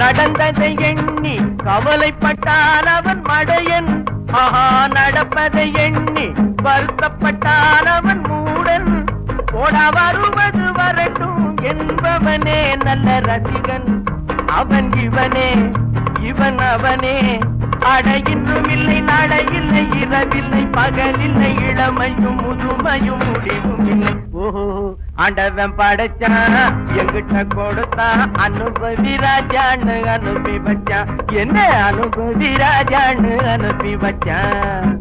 நடந்ததை எண்ணி கவலைப்பட்டால் அவன் மடையன். ஆஹா, நடப்பதை எண்ணி வருத்தப்பட்டால் அவன் மூடன். போடா வருவது வரட்டும் என்பவனே நல்ல ரசிகன். அவன் இவனே, இவன் அவனே. அட இன்றும் இல்லை, நாளையில்லை, இரவில்லை, பகலில்லை, இளமையும் முதுமையும் முடிவும் இல்லை. ஓஹோ, ஆண்டவன் படைச்சான், எங்கிட்ட கொடுத்தான், அனுபவி ராஜான்னு அனுப்பி வச்சான். என்ன அனுபவி ராஜான்னு அனுப்பி வச்சான்.